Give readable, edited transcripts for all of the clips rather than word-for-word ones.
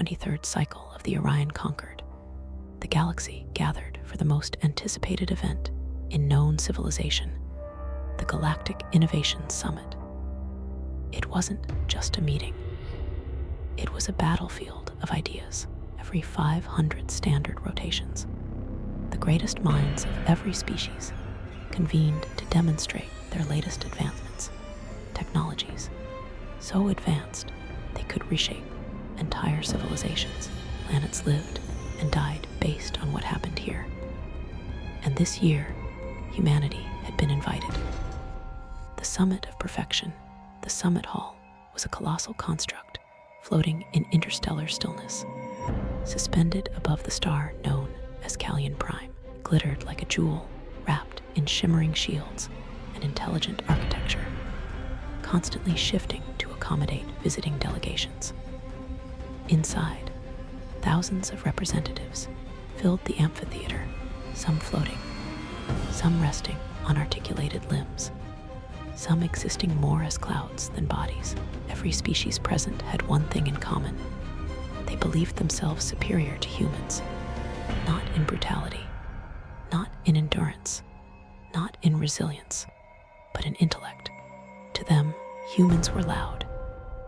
23rd cycle of the Orion Concord, the galaxy gathered for the most anticipated event in known civilization, the Galactic Innovation Summit. It wasn't just a meeting. It was a battlefield of ideas. Every 500 standard rotations, the greatest minds of every species convened to demonstrate their latest advancements, technologies so advanced they could reshape entire civilizations. Planets lived and died based on what happened here. And this year, humanity had been invited. The summit of perfection, the summit hall, was a colossal construct floating in interstellar stillness. Suspended above the star known as Callion Prime, glittered like a jewel wrapped in shimmering shields and intelligent architecture, constantly shifting to accommodate visiting delegations. Inside, thousands of representatives filled the amphitheater, some floating, some resting on articulated limbs, some existing more as clouds than bodies. Every species present had one thing in common. They believed themselves superior to humans, not in brutality, not in endurance, not in resilience, but in intellect. To them, humans were loud,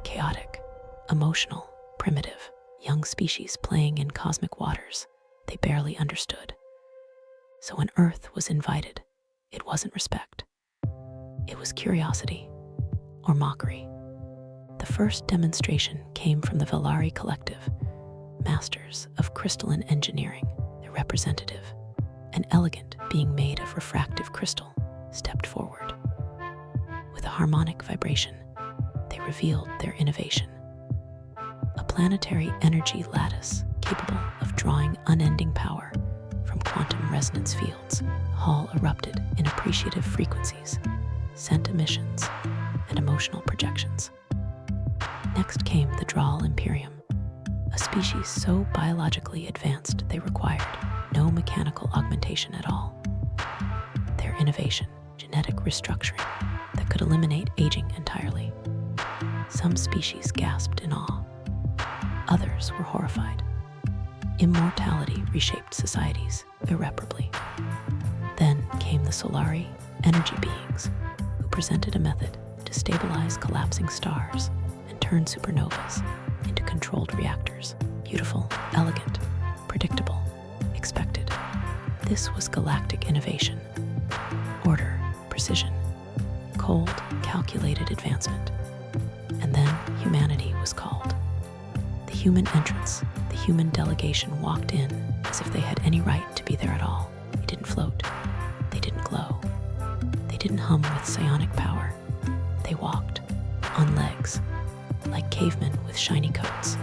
chaotic, emotional, primitive, young species playing in cosmic waters they barely understood. So when Earth was invited, it wasn't respect. It was curiosity or mockery. The first demonstration came from the Velari Collective, masters of crystalline engineering. Their representative, an elegant being made of refractive crystal, stepped forward. With a harmonic vibration, they revealed their innovation. A planetary energy lattice capable of drawing unending power from quantum resonance fields. The hall erupted in appreciative frequencies, scent emissions, and emotional projections. Next came the Dral Imperium, a species so biologically advanced they required no mechanical augmentation at all. Their innovation, genetic restructuring that could eliminate aging entirely. Some species gasped in awe. Others were horrified. Immortality reshaped societies irreparably. Then came the Solari energy beings, who presented a method to stabilize collapsing stars and turn supernovas into controlled reactors. Beautiful, elegant, predictable, expected. This was galactic innovation. Order, precision, cold, calculated advancement. And then humanity was called. The human entrance, the human delegation walked in as if they had any right to be there at all. They didn't float. They didn't glow. They didn't hum with psionic power. They walked on legs, like cavemen with shiny coats.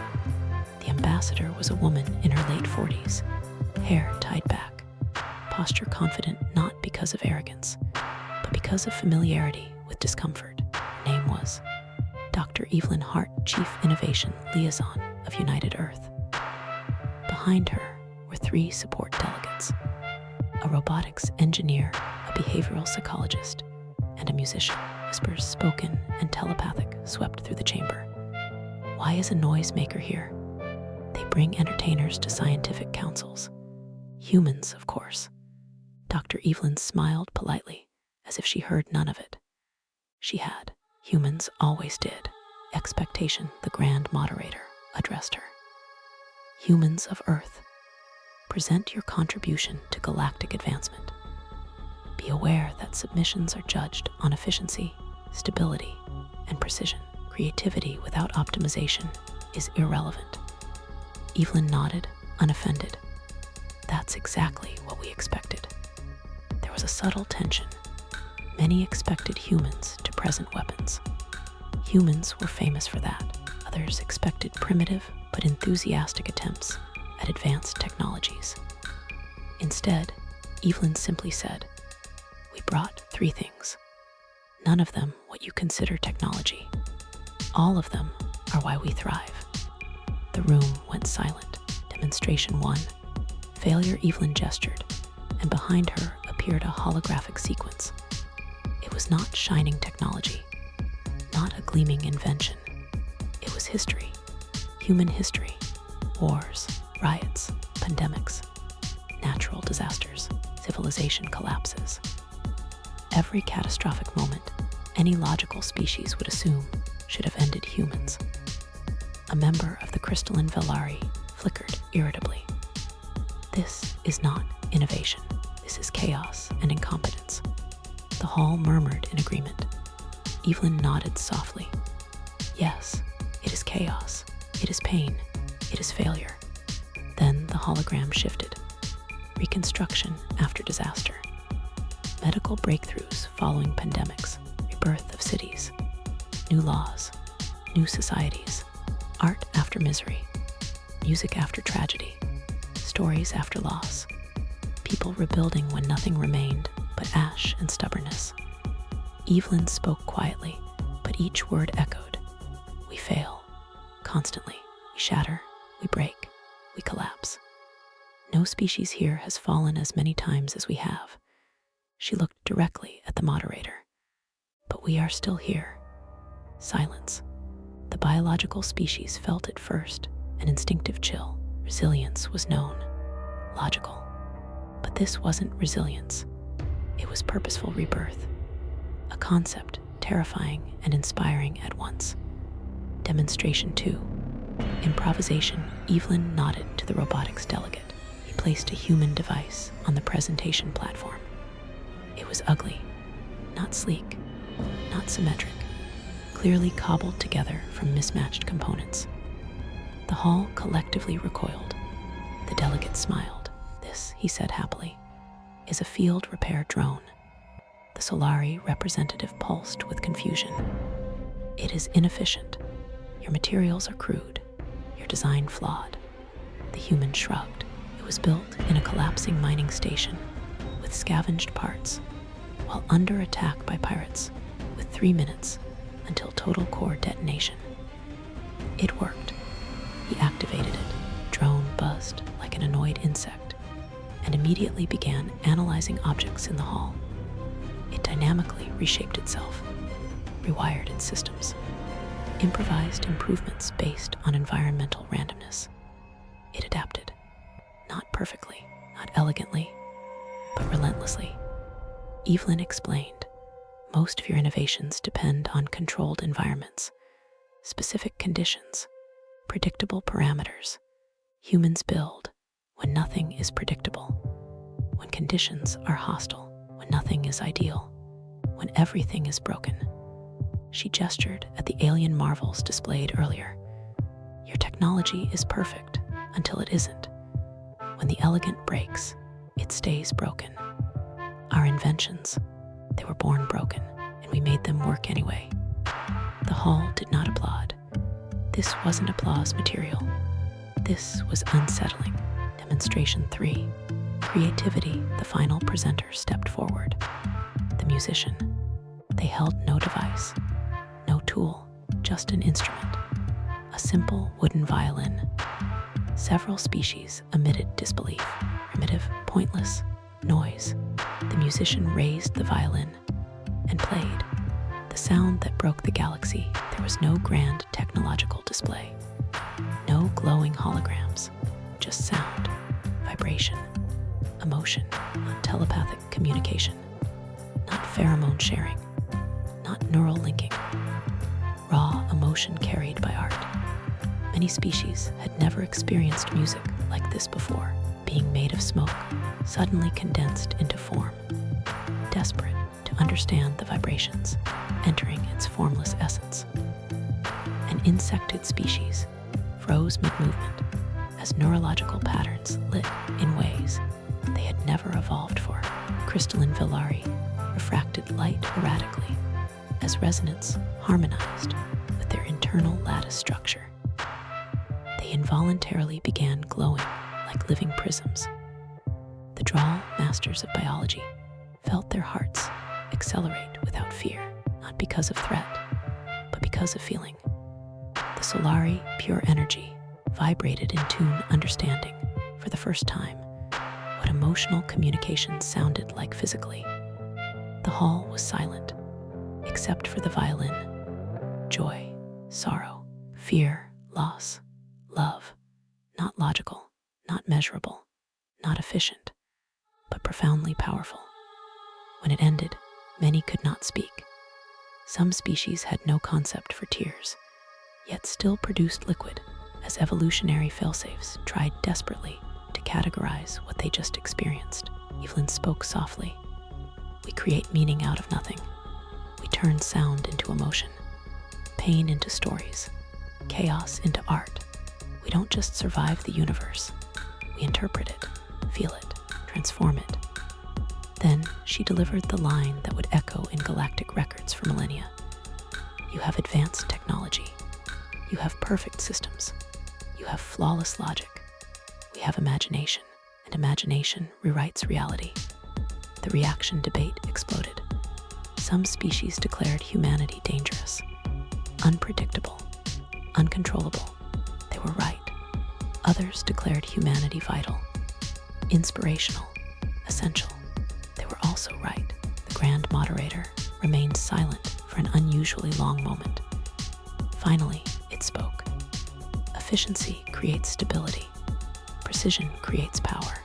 The ambassador was a woman in her late 40s, hair tied back, posture confident not because of arrogance, but because of familiarity with discomfort. Her name was Dr. Evelyn Hart, Chief Innovation Liaison of United Earth. Behind her were 3 support delegates, a robotics engineer, a behavioral psychologist, and a musician. Whispers, spoken and telepathic, swept through the chamber. Why is a noisemaker here? They bring entertainers to scientific councils. Humans, of course. Dr. Evelyn smiled politely, as if she heard none of it. She had. Humans always did. Expectation, the grand moderator, addressed her. Humans of Earth, present your contribution to galactic advancement. Be aware that submissions are judged on efficiency, stability, and precision. Creativity without optimization is irrelevant. Evelyn nodded, unoffended. That's exactly what we expected. There was a subtle tension. Many expected humans to present weapons. Humans were famous for that. Others expected primitive but enthusiastic attempts at advanced technologies. Instead, Evelyn simply said, "We brought 3 things. None of them what you consider technology. All of them are why we thrive." The room went silent. Demonstration 1. Failure. Evelyn gestured, and behind her appeared a holographic sequence. It was not shining technology, not a gleaming invention. It was history, human history, Wars, riots, pandemics, natural disasters, civilization collapses. Every catastrophic moment any logical species would assume should have ended humans. A member of the crystalline Velari flickered irritably. This is not innovation. This is chaos and incompetence. The hall murmured in agreement. Evelyn nodded softly. Yes, it is chaos. It is pain. It is failure. Then the hologram shifted. Reconstruction after disaster. Medical breakthroughs following pandemics. Rebirth of cities. New laws. New societies. Art after misery. Music after tragedy. Stories after loss. People rebuilding when nothing remained but ash and stubbornness. Evelyn spoke quietly, but each word echoed. We fail. Constantly. We shatter. We break. We collapse. No species here has fallen as many times as we have. She looked directly at the moderator. But we are still here. Silence. The biological species felt it first, an instinctive chill. Resilience was known. Logical. But this wasn't resilience. It was purposeful rebirth. A concept terrifying and inspiring at once. Demonstration 2. Improvisation. Evelyn nodded to the robotics delegate. He placed a human device on the presentation platform. It was ugly, not sleek, not symmetric, clearly cobbled together from mismatched components. The hall collectively recoiled. The delegate smiled. This, he said happily, is a field repair drone. The Solari representative pulsed with confusion. It is inefficient. Your materials are crude. Your design flawed. The human shrugged. It was built in a collapsing mining station with scavenged parts, while under attack by pirates, with 3 minutes until total core detonation. It worked. He activated it. Drone buzzed like an annoyed insect and immediately began analyzing objects in the hall. It dynamically reshaped itself, rewired its systems, improvised improvements based on environmental randomness. It adapted, not perfectly, not elegantly, but relentlessly. Evelyn explained, most of your innovations depend on controlled environments, specific conditions, predictable parameters. Humans build when nothing is predictable, when conditions are hostile, when nothing is ideal, when everything is broken. She gestured at the alien marvels displayed earlier. Your technology is perfect until it isn't. When the elegant breaks, it stays broken. Our inventions, they were born broken, and we made them work anyway. The hall did not applaud. This wasn't applause material. This was unsettling. Demonstration 3. Creativity. The final presenter stepped forward. The musician. They held no device, no tool, just an instrument. A simple wooden violin. Several species emitted disbelief. Primitive, pointless noise. The musician raised the violin and played. The sound that broke the galaxy. There was no grand technological display. No glowing holograms, just sound, vibration, emotion, not telepathic communication, not pheromone sharing, not neural linking. Raw emotion carried by art. Many species had never experienced music like this before, being made of smoke, suddenly condensed into form. Desperate to understand the vibrations, entering its formless essence. An insected species froze mid-movement as neurological patterns lit in ways they had never evolved for. Crystalline Velari refracted light erratically as resonance harmonized with their internal lattice structure. They involuntarily began glowing like living prisms. The Drawl masters of biology felt their hearts accelerate without fear, not because of threat, but because of feeling. The Solari, pure energy, vibrated in tune, understanding, for the first time, what emotional communication sounded like physically. The hall was silent, except for the violin. Joy, sorrow, fear, loss, love, not not logical, not measurable, not efficient, but profoundly powerful. When it ended, many could not speak. Some species had no concept for tears, yet still produced liquid as evolutionary failsafes tried desperately to categorize what they just experienced. Evelyn spoke softly. We create meaning out of nothing. We turn sound into emotion, pain into stories, chaos into art. We don't just survive the universe. We interpret it, feel it, transform it. Then she delivered the line that would echo in galactic records for millennia. You have advanced technology. You have perfect systems. You have flawless logic. We have imagination, and imagination rewrites reality. The reaction debate exploded. Some species declared humanity dangerous, unpredictable, uncontrollable. They were right. Others declared humanity vital, inspirational, essential. They were also right. The grand moderator remained silent for an unusually long moment. Finally, it spoke. Efficiency creates stability. Precision creates power.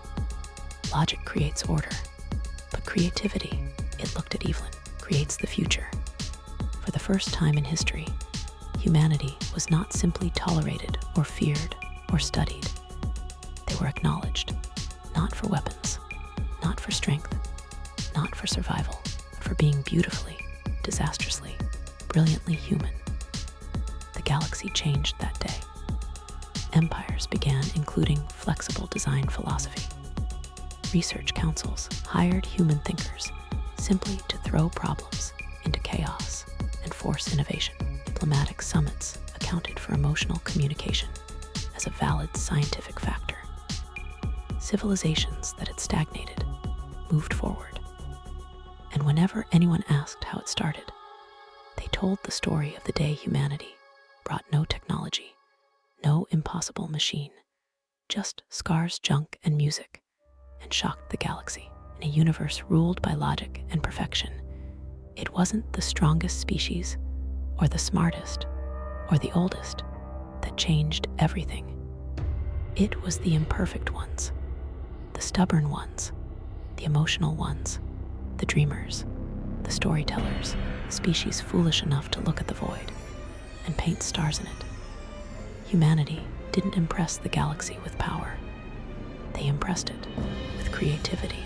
Logic creates order. But creativity, it looked at Evelyn, creates the future. For the first time in history, humanity was not simply tolerated or feared or studied. They were acknowledged, not for weapons, not for strength, not for survival, but for being beautifully, disastrously, brilliantly human. The galaxy changed that day. Empires began including flexible design philosophy. Research councils hired human thinkers simply to throw problems into chaos and force innovation. Diplomatic summits accounted for emotional communication as a valid scientific factor. Civilizations that had stagnated moved forward. And whenever anyone asked how it started, they told the story of the day humanity brought no technology, no impossible machine, just scars, junk, and music, and shocked the galaxy. In a universe ruled by logic and perfection, it wasn't the strongest species, or the smartest, or the oldest that changed everything. It was the imperfect ones, the stubborn ones, the emotional ones, the dreamers, the storytellers, species foolish enough to look at the void and paint stars in it. Humanity didn't impress the galaxy with power. They impressed it with creativity.